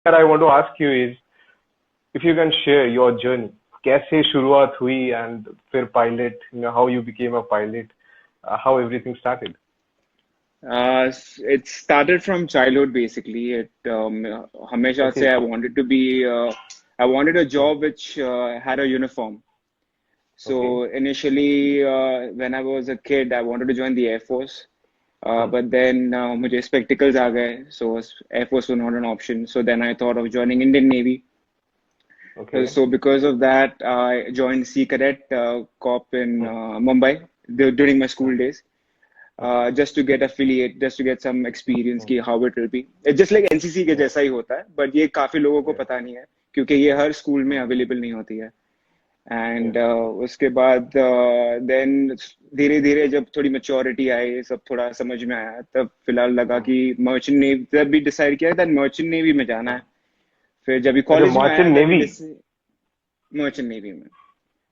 that I want to ask you is if you can share your journey. कैसे शुरुआत हुई and फिर pilot, how you became a pilot, how everything started. It started from childhood basically. Hamesha Okay. say I wanted a job which had a uniform. Okay. So initially, when I was a kid, I wanted to join the Air Force. Hmm. But then मुझे spectacles आ गए, so Air Force was not an option. So then I thought of joining Indian Navy. Okay. So because of that, I joined Sea Cadet Corps in Hmm. Mumbai during my Hmm. school days. Okay. Just to get affiliate, just to get some experience Hmm. की how it will be. It's just like NCC के Yeah. जैसा ही होता है, but ये काफी लोगों को Yeah. पता नहीं है क्योंकि ये हर स्कूल में Hmm. अवेलेबल नहीं होती है. Yeah. एंड उसके बाद देन धीरे धीरे जब थोड़ी मेच्योरिटी आई, सब थोड़ा समझ में आया, तब फिलहाल लगा Hmm. कि मर्चेंट नेवी, तब भी डिसाइड किया था मर्चेंट नेवी में जाना Hmm. है. फिर जब भी अच्छा, कॉलेज में आया मर्चेंट तभी नेवी. मर्चेंट नेवी में.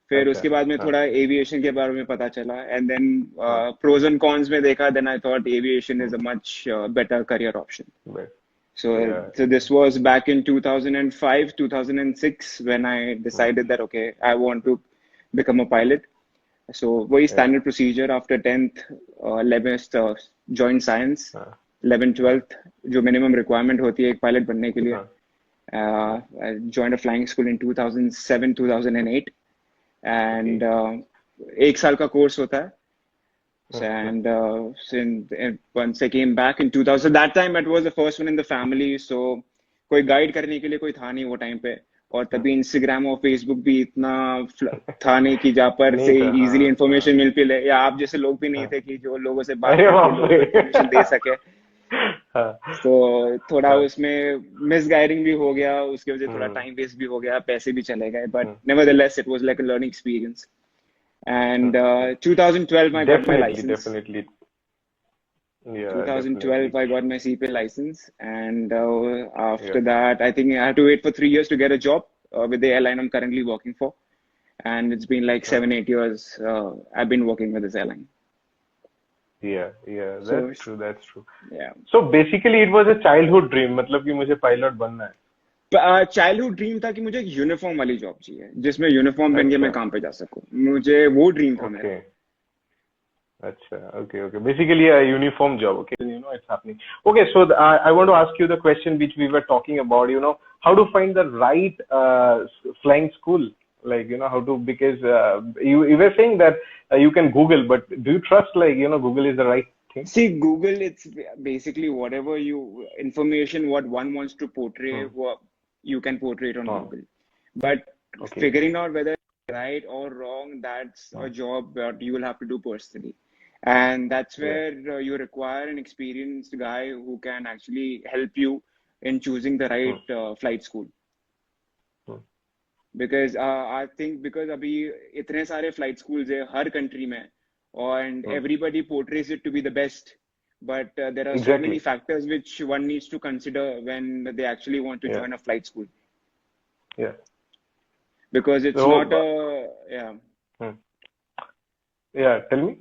फिर अच्छा. उसके बाद में हाँ. थोड़ा एविएशन के बारे में पता चला, एंड देन हाँ. प्रोज एंड कॉन्स में देखा, then I thought aviation Hmm. Is a much better career option. But So, yeah. so this was back in 2005, 2006 when I Hmm. decided that, okay, I want to become a pilot. So, वही Yeah. standard procedure after 10th, 11th, joint science, हाँ. 11th, हाँ. 12th, जो minimum requirement होती है एक pilot बनने के लिए. हाँ. हाँ. I joined a flying school in 2007, 2008, Okay. and एक साल का course होता है. Hmm. Hmm. And once I came back in 2000, that time it was the first one in the family. So कोई गाइड करने के लिए कोई था नहीं वो टाइम पे. और Hmm. तभी इंस्टाग्राम और फेसबुक भी इतना था नहीं कि जहाँ पर नहीं से था. इजीली हाँ. हाँ. इंफॉर्मेशन मिल पे, या आप जैसे लोग भी नहीं हाँ. थे कि जो लोगों से बात अरे करके बाप लोगों को रे. इंफॉर्मेशन दे सके. हाँ. तो थोड़ा हाँ. उसमें मिसगाइडिंग भी हो गया, उसकी वजह से थोड़ा Hmm. टाइम वेस्ट भी हो गया, पैसे भी चले गए, but Hmm. Nevertheless it was like a learning experience. Hmm. And Hmm. 2012 I got my Definitely. license. Definitely. Yeah. 2012 Definitely. I got my CPA license, and Yeah. after that I think I had to wait for 3 years to get a job with the airline I'm currently working for, and it's been like Huh. 7-8 years I've been working with this airline. Yeah. Yeah. That's So true. That's true. yeah, So basically, it was a childhood dream. मतलब कि मुझे pilot बनना है. Childhood dream था कि मुझे एक uniform वाली जॉब चाहिए जिसमें यूनिफॉर्म पहन के मैं अच्छा. काम पे जा सकूं. मुझे वो ड्रीम था मेरा. Okay. अच्छा. Okay. Okay. Basically, a uniform job. Okay. It's happening. Okay. So I want to ask you the question which we were talking about. How to find the right flying school. Like, how to, because you were saying that you can Google, but do you trust, like, Google is the right thing? See, Google, it's basically whatever you information what one wants to portray, Hmm. what you can portray it on Oh, Google. But okay. figuring out whether it's right or wrong, that's Hmm. a job that you will have to do personally. And that's Yeah. where you require an experienced guy who can actually help you in choosing the Hmm. right flight school. Hmm. Because I think because अभी इतने सारे flight schools है हर country में, and Hmm. everybody portrays it to be the best, but there are so many Exactly. factors which one needs to consider when they actually want to Yeah. join a flight school, Yeah. because it's So, not a yeah hmm. Yeah. Tell me.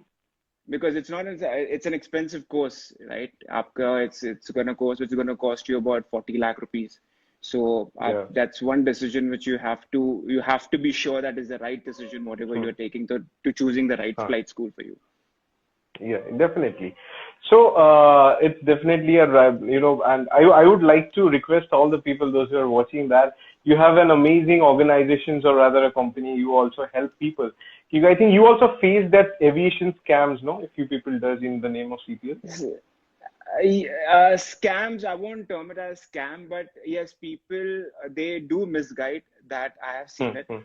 because it's not it's an expensive course, right? आपका it's gonna cost it's gonna cost you about 40 lakh rupees. So Yeah. that's one decision which you have to be sure that is the right decision whatever Hmm. you're taking to choosing the right Huh. flight school for you. Yeah, definitely. So it's definitely and I would like to request all the people, those who are watching, that you have an amazing organizations or rather a company. You also help people. I think you also face that aviation scams, no? A few people does in the name of CPL. Scams, I won't term it as scam, but yes, people they do misguide that. I have Hmm, seen it. hmm,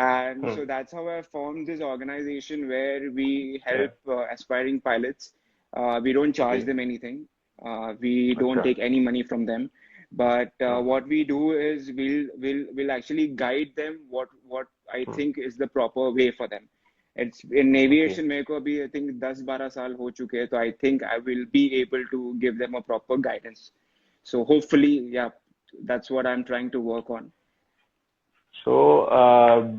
And hmm. so that's how I formed this organization where we Yeah. help aspiring pilots. We don't charge Okay. them anything. We don't Acha. take any money from them. But Hmm, what we do is we'll actually guide them what I hmm. think is the proper way for them. It's in Okay. aviation. मेरे को अभी I think 10-12 साल हो चुके हैं, तो I think I will be able to give them a proper guidance. So hopefully, yeah, that's what I'm trying to work on. So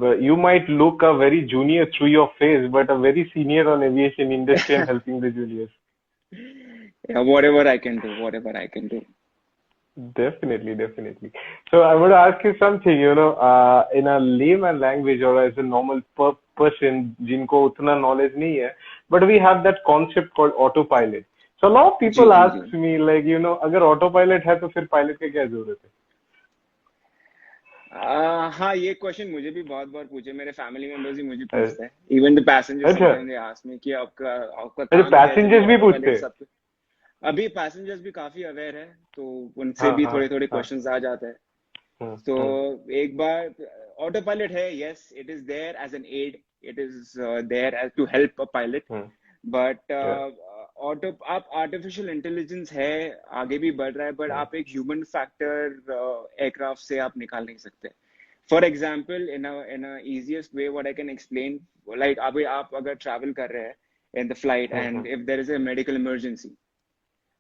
but you might look a very junior through your face, but a very senior on aviation industry and helping the juniors. Yeah, whatever I can do, whatever I can do. Definitely, definitely. So I want to ask you something, in a layman language or as a normal person, जिनको उतना knowledge नहीं है, but we have that concept called autopilot. So a lot of ji people ji ji. ask me like, अगर autopilot है तो फिर pilot की क्या जरूरत है? हाँ, ये क्वेश्चन मुझे भी बहुत बार पूछे, मेरे फैमिली मेंबर्स ही मुझे अ- पूछते हैं। इवन द पैसेंजर अच्छा, समटाइम्स दे आस्क मी कि आपका आपका अरे काम क्या है जब ये पैसेंजर्स भी ऑटो पूछते पायलट हैं? सब। अभी पैसेंजर्स भी काफी अवेयर है, तो उनसे हाँ भी हाँ थोड़े थोड़े हाँ। क्वेश्चंस आ जाते हैं। हम्म तो हम्म एक बार, ऑटो पायलट है, yes it is there as an aid, it is there as to help a pilot, hmm. But Yeah, auto आप आर्टिफिशियल इंटेलिजेंस है, आगे भी बढ़ रहा है, बट हम्म आप एक ह्यूमन फैक्टर एयरक्राफ्ट से आप निकाल नहीं सकते। For example, in a easiest way what I can explain, like अभी आप अगर ट्रैवल कर रहे हैं in the flight hmm. and if there is a medical emergency,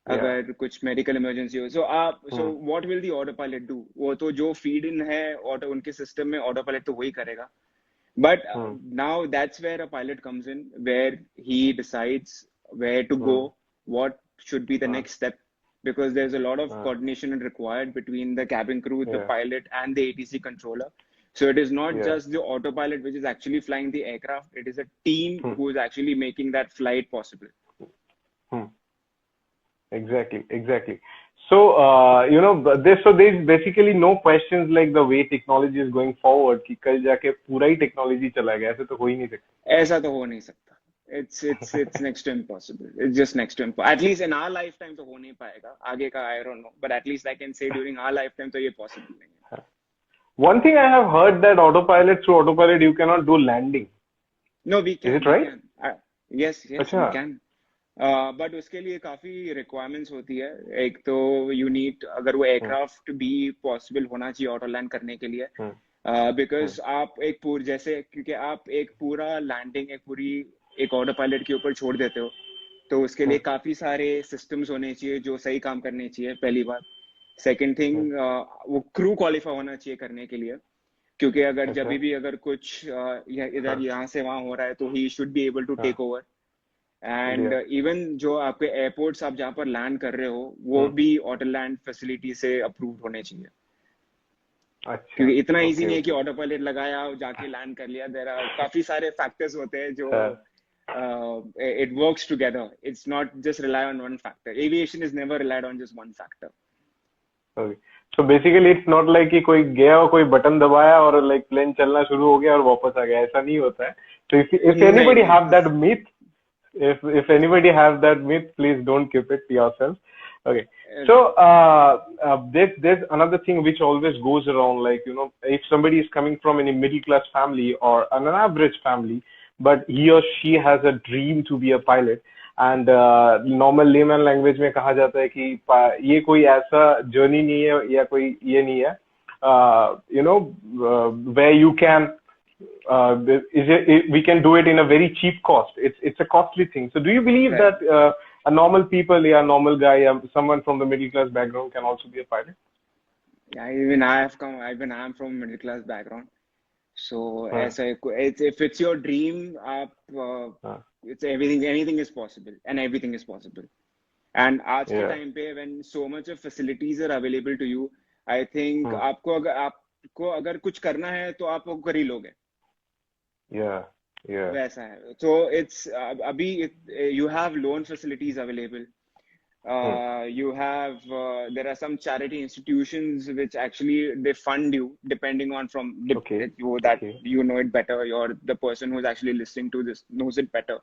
Yeah, अगर कुछ मेडिकल इमरजेंसी हो, so hmm what will the autopilot do? वो तो जो फीड इन है ऑटो उनके सिस्टम में, ऑटो पायलट तो वही करेगा। But hmm now that's where a pilot comes in, where he decides where to go, hmm. what should be the हाँ next step, because there's a lot of हाँ। coordination required between the cabin crew, the Yeah, pilot, and the ATC controller. So it is not yeah. just the autopilot which is actually flying the aircraft, it is a team Hmm. who is actually making that flight possible. Hmm. Exactly, exactly. So, there's basically no questions like the way technology is going forward कि कल जाके पूरा ही technology चला गया, ऐसे तो हो ही नहीं ऐसा तो हो नहीं सकता। It's next to impossible. It's just next to impossible. At least in our lifetime तो हो नहीं पाएगा। आगे का I don't know. But at least I can say during our lifetime तो ये possible नहीं है। सकता. One thing I have heard that through autopilot you cannot do landing. No, we Is can, it we right? can. Yes, अच्छा. we can. But उसके लिए काफी requirements होती है। एक तो यू नीड, अगर वो हम्म एयरक्राफ्ट भी पॉसिबल होना चाहिए ऑटो लैंड करने के लिए, हम्म बिकॉज हम्म आप एक पूर जैसे, क्योंकि आप एक पूरा लैंडिंग एक पूरी एक ऑटो पायलट के ऊपर छोड़ देते हो, तो उसके लिए हम्म काफी सारे सिस्टम्स होने चाहिए जो सही काम करने चाहिए, पहली बात। सेकंड हम्म। थिंग, वो क्रू क्वालिफाई होना चाहिए करने के लिए, क्योंकि अगर जब अच्छा. भी अगर कुछ इधर हाँ यहाँ से वहां हो रहा है, तो he should be able to take हाँ. ओवर। And Yeah. इवन जो आपके एयरपोर्ट्स आप जहाँ पर लैंड कर रहे हो, वो हम्म. भी ऑटो लैंड फैसिलिटी से अप्रूव होने चाहिए, अच्छा. क्योंकि इतना इजी ओके नहीं है कि ओके. ऑटो पायलट लगाया और जाके लैंड कर लिया। देयर आर काफी सारे फैक्टर्स होते हैं जो हाँ. It works together, it's not just rely on one factor, aviation is never relied on just one factor. Okay. So basically it's not like कि कोई गया और कोई बटन दबाया और लाइक प्लेन चलना शुरू हो गया और वापस आ गया, ऐसा नहीं होता है. So if नहीं anybody नहीं have that myth, if anybody have that myth, please don't keep it to yourself. Okay. So there's another thing which always goes around, like if somebody is coming from any middle class family or an average family, but he or she has a dream to be a pilot, and normal layman language में कहा जाता है कि ये कोई ऐसा journey नहीं है या कोई ये नहीं है, where you can we can do it in a very cheap cost. It's a costly thing. So do you believe Right. that a normal people, yeah, normal guy, someone from the middle class background can also be a pilot? Yeah, even I have come, even I am from middle class background. So हाँ ऐसा if it's your dream, आप हाँ. it's anything is possible, and everything is possible. And आज के Yeah. Time पे when so much of facilities are available to you, I think Hmm. आपको अगर कुछ करना है तो आप वो कर ही लोगे, Yeah. Yeah. वैसा है। So it's अभी you have loan facilities available. Hmm. You have there are some charity institutions which actually they fund you depending on Okay. you, that Okay. you know it better, you're the person who's actually listening to this knows it better,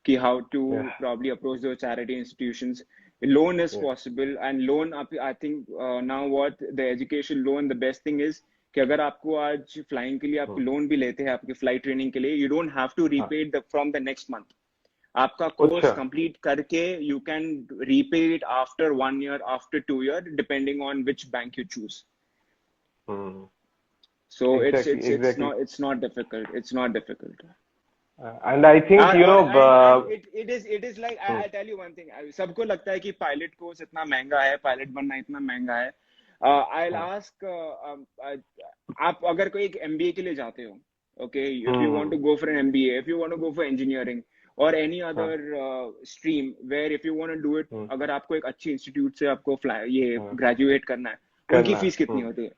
ki how to Yeah. probably approach those charity institutions. Loan is Yeah. possible, and loan I think now what the education loan, the best thing is कि अगर आपको आज flying के लिए आपको Hmm. Loan भी लेते हैं आपकी फ्लाइट ट्रेनिंग के लिए, यू डोंट हैव टू हाँ. Repay it from the next month. आपका कोर्स अच्छा. कंप्लीट करके you can repay it after 1 year, after 2 year, depending on which bank you choose. Hmm. So it's Exactly. It's it's Exactly. Not it's not difficult, it's not difficult. And I think और and it is like I tell you one thing, सबको लगता है कि pilot course इतना महंगा है, pilot बनना इतना महंगा है। I'll हाँ. ask, आप अगर कोई एक एमबीए के लिए जाते हो, okay, if you want Hmm. to go for an MBA, if you want to go for engineering, और एनी हाँ other stream where if you want to do it, अगर आपको एक अच्छी इंस्टीट्यूट से आपको ये हाँ ग्रेजुएट करना है, उनकी करना फीस कितनी होती है?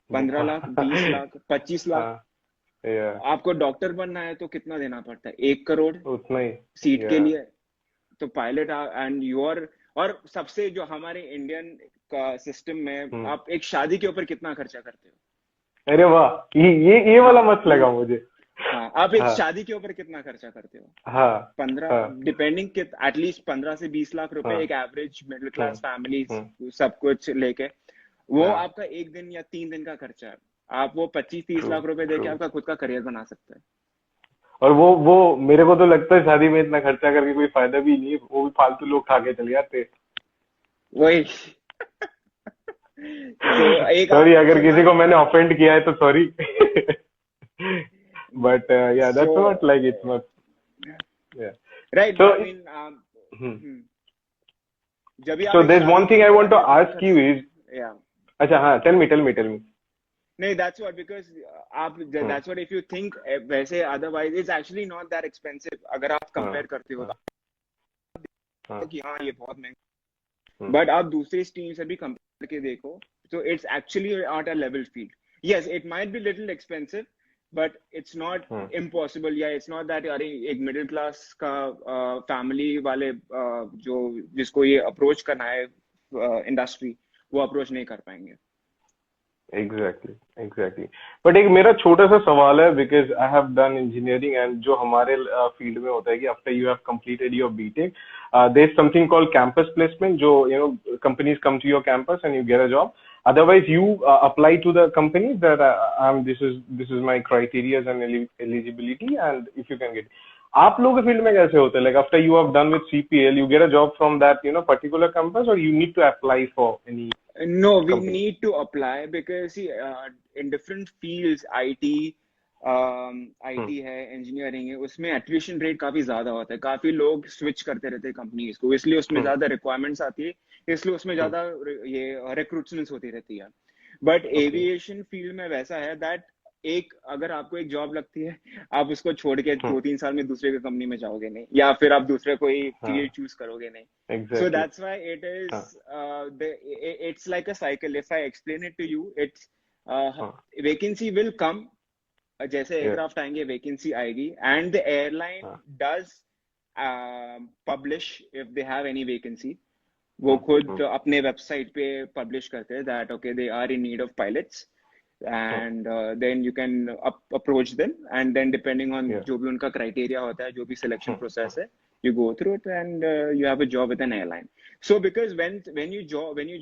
15 लाख, 20 लाख, 25 लाख। हाँ या आपको डॉक्टर बनना है तो कितना देना पड़ता है? 1 करोड़ उतना ही सीट के या लिए। तो पायलट एंड योर, और सबसे जो हमारे इंडियन का सिस्टम में, आप एक शादी के ऊपर कितना खर्चा करते हो? अरे वाह ये वाला हाँ मत लगा मुझे। हाँ, आप एक हाँ शादी के ऊपर कितना खर्चा करते हो? हाँ 15, हाँ डिपेंडिंग के एटलीस्ट 15 से 20 लाख रुपए, हाँ एक एवरेज मिडिल हम्म क्लास फैमिली हम्म सब कुछ लेके। वो हाँ आपका 1 दिन या 3 दिन का खर्चा है। आप वो 25-30 ट्रू लाख रुपए ट्रू। देके आपका खुद का करियर बना सकते हैं। और वो मेरे को तो लगता है शादी में इतना खर्चा करके कोई फायदा भी नहीं है, वो भी फालतू लोग खा के चले जाते हैं। वही। तो एक सॉरी आप अगर किसी सुना, को मैंने ऑफेंड किया है तो सॉरी। बट या so that's not like it's not या राइट, सो आई मीन जब भी आप सो एक देयर इज शादी वन के थिंग आई ऊपर वांट टू अगर इतना आस्क यू खर्च, इज या अच्छा हाँ टेल मी नहीं, दैट्स व्हाट, बिकॉज आप, that's what, if you think वैसे, otherwise it's actually not that expensive अगर आप हाँ कंपेयर करते हो हाँ तो, हाँ कि हाँ ये बहुत महंगा, हम्म बट आप दूसरी स्ट्रीम से भी कंपेयर करके देखो तो it's actually not a level field. Yes, it might be little expensive, but it's not hmm impossible, या इट्स नॉट दैट अरे एक मिडिल क्लास का फैमिली वाले जो जिसको ये अप्रोच करना है इंडस्ट्री, वो अप्रोच नहीं कर पाएंगे। एग्जैक्टली बट एक मेरा छोटा सा सवाल है because I have done engineering and जो हमारे फील्ड में होता है कि after you have completed your BTech there is something called campus placement जो companies come to your campus and you get a job otherwise you apply to the companies that this is my criteria and eligibility and if you can get आप लोगों के field में कैसे होता है like after you have done with CPL you get a job from that particular campus or you need to apply for any No, we company need to apply because see, in different fields, IT, IT है, engineering है, उसमें attrition rate काफी ज्यादा होता है, काफी लोग switch करते रहते हैं कंपनीज को, इसलिए उसमें हम्म ज्यादा requirements आती है, इसलिए उसमें हम्म ज्यादा ये recruitments होती रहती है। बट ओके एविएशन फील्ड में वैसा है दैट एक, अगर आपको एक जॉब लगती है, आप उसको छोड़ के हम्म 2-3 साल में दूसरे की कंपनी में जाओगे नहीं, या फिर आप दूसरे कोई हाँ फील्ड चूज करोगे नहीं। So exactly that's why it is, हाँ it's like a cycle. If I explain it to you, it's हाँ vacancy will come. जैसे या एयरक्राफ्ट आएंगे वैकेंसी आएगी, एंड द एयरलाइन हाँ does publish if they have any vacancy. वो खुद hmm अपने वेबसाइट पे पब्लिश करते हैं that okay they are in need of pilots, and then you can approach them, and then depending on या जो भी उनका क्राइटेरिया होता है, जो भी सिलेक्शन प्रोसेस है, you go through it, and you have a job with an airline. So because when you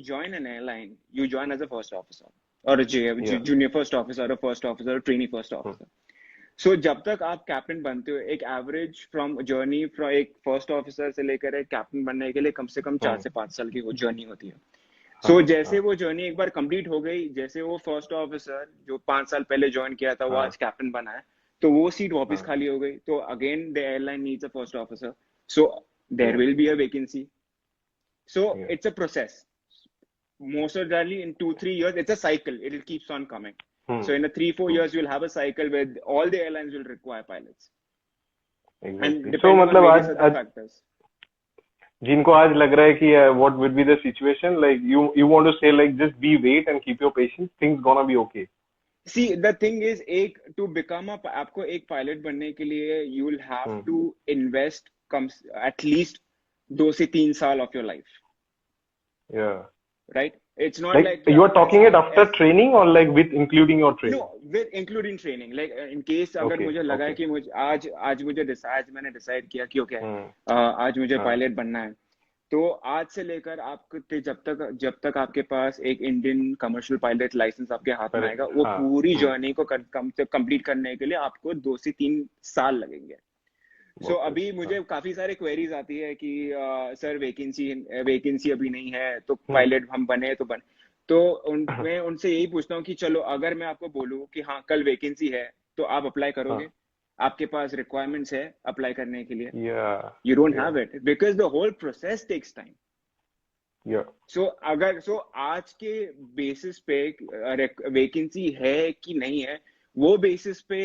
join an airline, you join as a first officer or a या junior first officer, or a first officer, or trainee first officer. So जब तक आप captain बनते हो, एक average from journey from एक first officer से लेकर एक कैप्टन बनने के लिए कम से कम 4 से 5 साल की वो जर्नी होती है। हाँ सो हाँ जैसे वो जर्नी एक बार कंप्लीट हो गई, जैसे वो फर्स्ट ऑफिसर जो 5 साल पहले ज्वाइन किया था वो हाँ आज कैप्टन बना है, तो वो सीट वापस हाँ खाली हो गई, तो again the airline needs a first officer, so there या will be a vacancy. So या it's a process, most of rarely in 2-3 years it's a cycle, it keeps on coming. So in a 3-4 years you'll have a cycle where all the airlines will require pilots, and exactly so depending on मतलब various आज other आज factors. जिनको आज लग रहा है कि what would be the situation like you want to say like just be wait and keep your patience things gonna be okay See, the thing is, एक to become a, आपको एक पायलट बनने के लिए you will have to invest comes at least 2 से 3 साल of your life, या right? It's not like like you are talking it after as training or like with including your no, training with including training, like in case अगर okay मुझे लगा है okay कि मुझे आज आज मुझे आज मैंने डिसाइड किया कि ओके हम्म आज मुझे हाँ पायलट बनना है, तो आज से लेकर आपके जब तक आपके पास एक इंडियन कमर्शियल पायलट लाइसेंस आपके हाथ में आएगा, करेक्ट वो हाँ पूरी जर्नी को कंप्लीट करने के लिए आपको 2 से 3 साल लगेंगे। सो बहुत अभी सही हाँ मुझे काफी सारे क्वेरीज आती है कि सर वैकेंसी अभी नहीं है, तो हम्म पायलट हम बने तो बने, तो मैं उनसे यही पूछता हूँ कि चलो अगर मैं आपको बोलूँ कि हाँ कल वैकेंसी है, तो आप अप्लाई करोगे? हाँ आपके पास रिक्वायरमेंट्स है अप्लाई करने के लिए? या You don't या have it because the whole process takes time. या सो आज के बेसिस पे वैकेंसी है कि नहीं है, वो बेसिस पे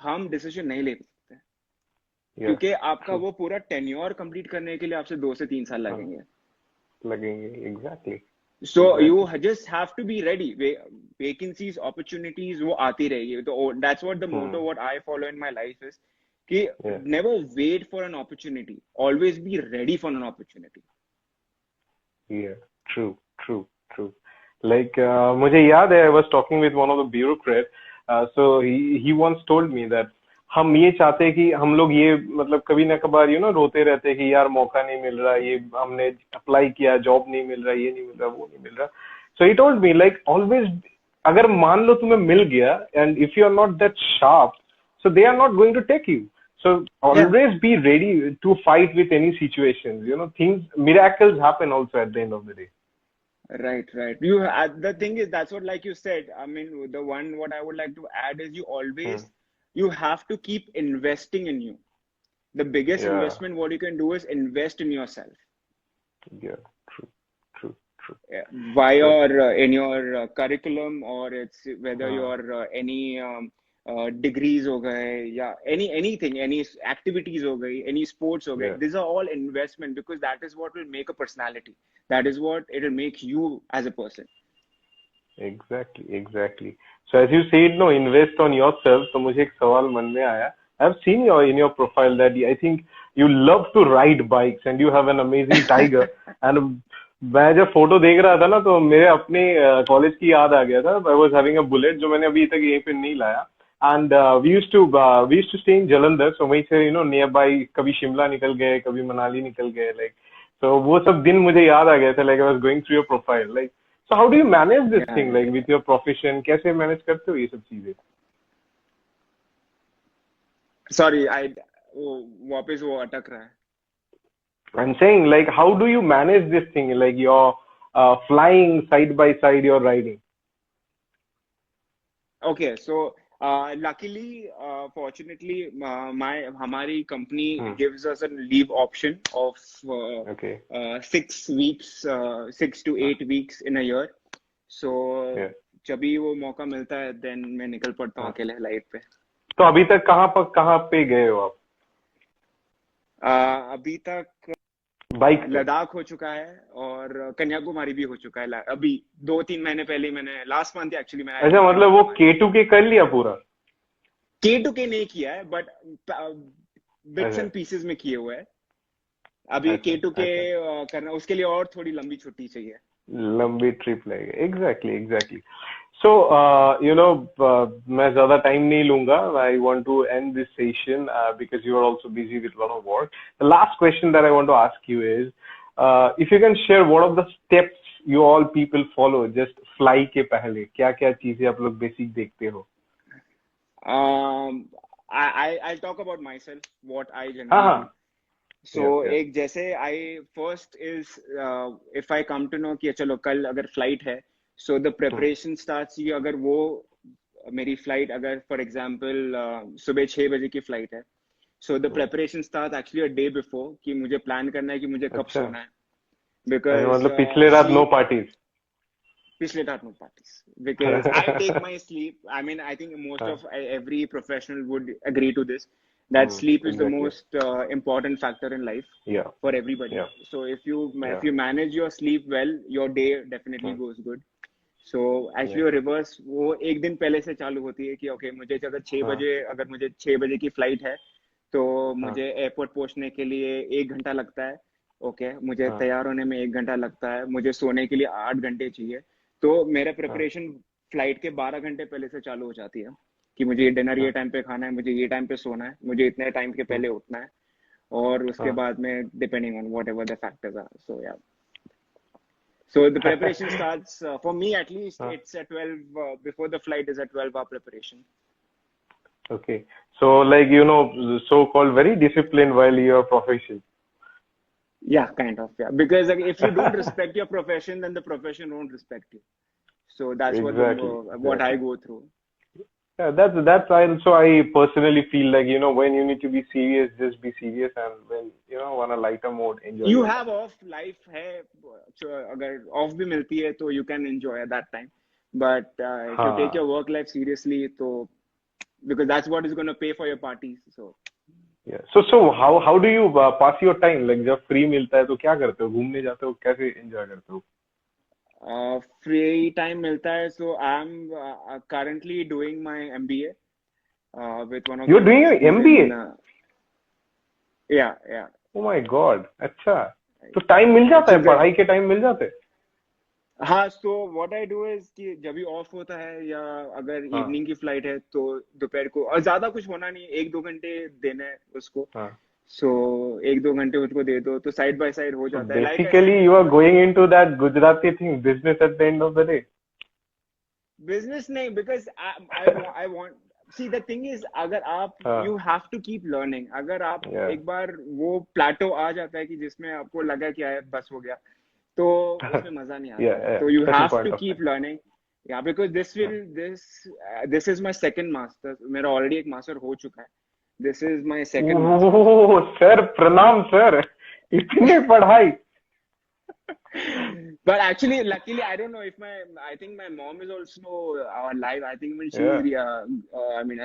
हम डिसीजन नहीं ले सकते। Yes, क्योंकि आपका true. वो पूरा टेन्योर कंप्लीट करने के लिए आपसे 2 से 3 साल हाँ, लगेंगे. लगेंगे. Exactly. So you Exactly. just have to be ready. Vacancies, opportunities, वो आती रहेगी. तो that's what the Hmm. motto what I follow in my life is कि Yeah. never wait for an opportunity. Always be ready for an opportunity. Yeah. True. True. True. Like मुझे याद है, I was talking with one of the bureaucrats. So he once told me that हम ये चाहते हैं कि हम लोग ये मतलब कभी ना कभार रोते रहते हैं कि यार मौका नहीं मिल रहा, ये हमने अप्लाई किया, जॉब नहीं मिल रहा, ये नहीं मिल रहा, वो नहीं मिल रहा. So he told me like always, अगर मान लो तुम्हें मिल गया and if you are not that sharp, so they are not going to take you. So Yeah. always be ready to fight with any situations. Things, miracles happen also at the end of the day. Right, right. The thing is, that's what, like you said, I mean, the one what I would like to add is Hmm. you have to keep investing in you. The biggest Yeah, investment what you can do is invest in yourself. yeah, true, true, true. By So, your in your curriculum, or it's whether hmm, your any degrees हो गए या anything, any activities हो गई, any sports हो गए, yeah, these are all investment because that is what will make a personality. That is what it will make you as a person. exactly, exactly. So as you said, no, invest on yourself. तो मुझे एक सवाल मन में आया. I've seen in your profile that I think you love to ride bikes and you have an amazing Tiger. And मैं जब photo देख रहा था ना तो मेरे अपने कॉलेज की याद आ गया था. I was having a bullet जो मैंने अभी तक यहीं पे नहीं लाया. And we used to stay in Jalandhar, so वहीं से nearby कभी शिमला निकल गए, कभी मनाली निकल गए, like so वो सब दिन मुझे याद आ गया था. Like I was going through your profile, like so how do you manage this Yeah, thing, like with your profession? कैसे manage करते हो ये सब चीजें? sorry, I वो वापस वो अटक रहा है. I'm saying, like, how do you manage this thing? Like, you're flying side by side, you're riding. Okay, so luckily, fortunately, my हमारी company Hmm. gives us a leave option of Okay. 6 weeks, 6 to 8 weeks in a year. So Yeah. जब भी वो मौका मिलता है, then मैं निकल पड़ता हूँ हाँ. अकेले लाइट पे. तो अभी तक कहाँ पे गए हो आप? अभी तक बाइक पे? लद्दाख हो चुका है और कन्याकुमारी भी हो चुका है. अभी 2-3 महीने पहले मैंने लास्ट मंथ एक्चुअली मैंने अच्छा, मतलब वो कन्याकुमारी. K2 कर लिया पूरा? K2 नहीं किया है, बट बिट्स अच्छा, एंड पीसेस में किए हुए हैं. अभी अच्छा, K2 अच्छा. करना, उसके लिए और थोड़ी लंबी छुट्टी चाहिए. लंबी ट्रिप लगेगा. Exactly, exactly. सो मैं ज्यादा टाइम नहीं लूंगा. I want to end this session because you are also busy with lot of work. The last question that I want to ask you is if you can share what of the steps you all people follow just fly के पहले. क्या क्या चीजें आप लोग basic देखते हो? I'll talk about myself, what I हाँ, generally do. हाँ. So yes, yes. एक जैसे I first is if I come to know कि चलो कल अगर flight है, so the preparation starts. ये अगर वो मेरी flight अगर for example सुबह 6 बजे की flight है, so the preparation starts actually a day before कि मुझे plan करना है कि मुझे कब अच्छा. सोना है. अच्छा, Because मतलब पिछले रात नो sleep, पार्टीज? पिछले रात no parties, because I take my sleep. I mean, I think most हाँ. of every professional would agree to this, that sleep is the exactly. most important factor in life या, for everybody. या, So if या, you manage your sleep well, your day definitely goes good. So या. actually your reverse वो एक दिन पहले से चालू होती है कि okay, मुझे अगर 6 बजे, अगर मुझे 6 बजे की फ्लाइट है तो मुझे एयरपोर्ट पहुंचने के लिए 1 घंटा लगता है. ओके, मुझे हाँ. तैयार होने में 1 घंटा लगता है, मुझे सोने के लिए 8 घंटे चाहिए. तो मेरा हाँ. प्रिपरेशन फ्लाइट के 12 घंटे पहले से चालू हो जाती है कि मुझे ये डिनर ये हाँ. टाइम पे खाना है, मुझे ये टाइम पे सोना है, मुझे इतने टाइम के पहले उठना है. और उसके हाँ. बाद में depending on whatever the factors are. So yeah, so the preparation starts for me at least हाँ. it's at 12 before the flight is a 12-hour preparation. Okay. So, like, so-called very disciplined while your profession. Yeah, kind of, yeah, because like, if you don't respect your profession, then the profession won't respect you. So that's what Exactly, what I exactly. go through. Yeah, that's I personally feel like, when you need to be serious, just be serious, and when, on a lighter mode, enjoy You your have life. off life है, so अगर off भी मिलती है तो you can enjoy at that time. But if you take हाँ. your work life seriously, तो because that's what is going to pay for your parties. So Yeah. So how do you pass your time? Like जब free मिलता है तो क्या करते हो? घूमने जाते हो? कैसे enjoy करते हो? फ्री टाइम मिलता है, so I'm currently doing my MBA with one of the You're doing your universities in MBA? yeah. Oh my God. अच्छा. तो time मिल It's जाता है, a पढ़ाई के time मिल जाते हैं? हाँ, so what I do is कि जब भी ऑफ होता है या अगर हाँ इवनिंग की फ्लाइट है तो दोपहर को, और ज्यादा कुछ होना नहीं, 1-2 घंटे देना है उसको, हाँ. सो 1-2 घंटे उसको दे दो तो साइड बाय साइड हो So जाता है, like I basically, said. you are going into that Gujarati thing, business at the end of the day. Business नहीं, because I want, see the thing is, अगर आप, हाँ. You have to keep learning, अगर आप Yeah. एक बार वो प्लेटो आ जाता है कि जिसमें आपको लगा कि यार बस हो गया, तो उसमें मजा नहीं Yeah, आता है, yeah. तो you Certain have point to of keep time. Learning. Yeah because this is my second master, मेरा ऑलरेडी एक मास्टर हो चुका है, दिस इज माय सेकंड मास्टर। ओह सर, प्रणाम सर, इतने पढ़ाई. But actually, luckily, I don't know if I think my mom is also live. I think even Yeah.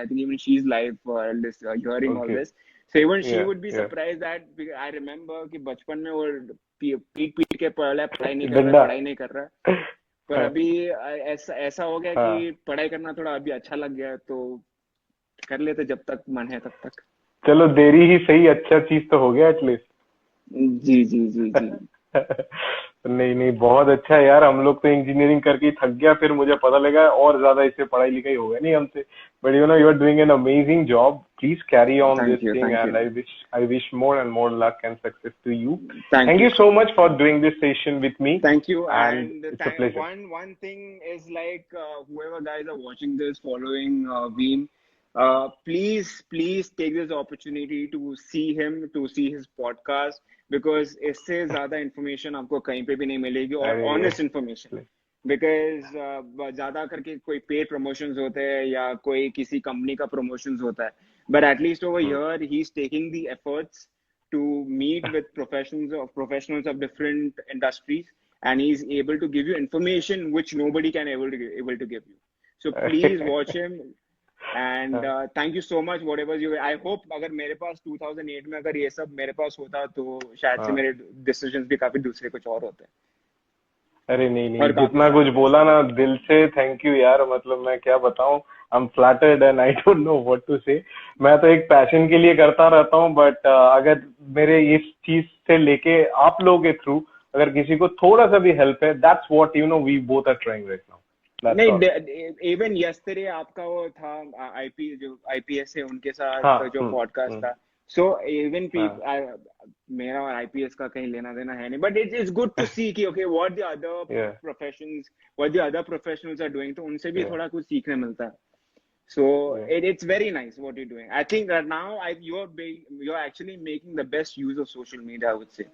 I think even she's live for this, hearing all Okay. this. So even she Yeah. would be Yeah. surprised that, because I remember कि बचपन में वो पीट पीट के पढ़ रहा है, पढ़ाई नहीं कर रहा है, डंडा. पढ़ाई नहीं कर रहा है। पर हाँ. अभी ऐसा ऐसा हो गया कि हाँ. पढ़ाई करना थोड़ा अभी अच्छा लग गया है, तो कर लेते जब तक मन है तब तक। चलो देरी ही सही, अच्छा चीज तो हो गया एटलीस्ट. जी जी जी जी। नहीं नहीं, बहुत अच्छा है यार. हम लोग तो इंजीनियरिंग करके ही थक गया, फिर मुझे पता लगा और ज्यादा इससे पढ़ाई लिखाई होगा नहीं हमसे. But you are doing an amazing job. Please carry on this thing thank and you, I wish more and more luck and success to you. Thank thank you you so so much. Much for doing this session with me Thank you. And And it's a pleasure. one thing is, like, whoever guys are watching this, following Veem, please take this opportunity to see him, to see his podcast, because इससे ज़्यादा information आपको कहीं पे भी नहीं मिलेगी, और अरे honest information, because ज़्यादा करके कोई paid promotions होते हैं या कोई किसी company का promotions होता है, but at least over here he's taking the efforts to meet with professionals of different industries, and he's able to give you information which nobody can able to give you. So please watch him, and thank you so much, whatever you, I hope अगर मेरे पास 2008 में अगर ये सब मेरे पास होता तो शायद से हाँ. मेरे डिसीजंस भी काफी दूसरे कुछ और होते, अरे नहीं नहीं, और काफी जितना कुछ सारे बोला ऐसे। ना दिल से, थैंक यू यार. मतलब मैं क्या बताऊं, I am flattered and I don't know what to say. मैं तो एक पैशन के लिए करता रहता हूँ, बट अगर मेरे इस चीज से लेके आप लोगों के थ्रू अगर किसी को थोड़ा सा भी हेल्प है, that's what we both are trying right now. That's all. नहीं, इवन यस्टरडे आपका वो था, आईपी जो आईपीएस है उनके हाँ. साथ जो पॉडकास्ट था, सो इवन हाँ. मेरा और आईपीएस का कहीं लेना देना है नहीं, but it's good to see कि ओके व्हाट द अदर या professions, what the other professionals are doing, तो उनसे भी या थोड़ा कुछ सीखने मिलता है. So या it's very nice what you're doing. I think that now you're actually making the best use of social media, I would say.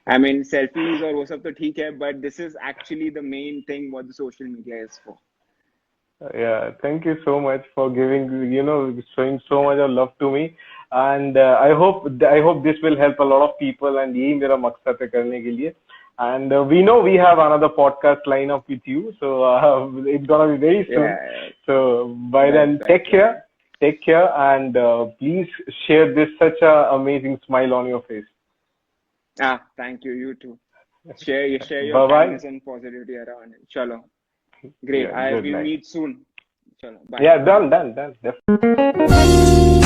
I mean, selfies और वो सब तो ठीक है, but this is actually the main thing what the social media is for. Yeah, thank you so much for giving, showing so much of love to me. And I hope this will help a lot of people. And यही मेरा मकसद है करने के लिए. And we know we have another podcast line up with you, so it's gonna be very soon. Yeah, So by then, right. take care, and please share this such a amazing smile on your face. Thank you. You too. Share your Bye bye. kindness and positivity around it. Chalo. Great. Yeah, good We'll night. meet soon. Chalo. Bye. Yeah, done. Definitely.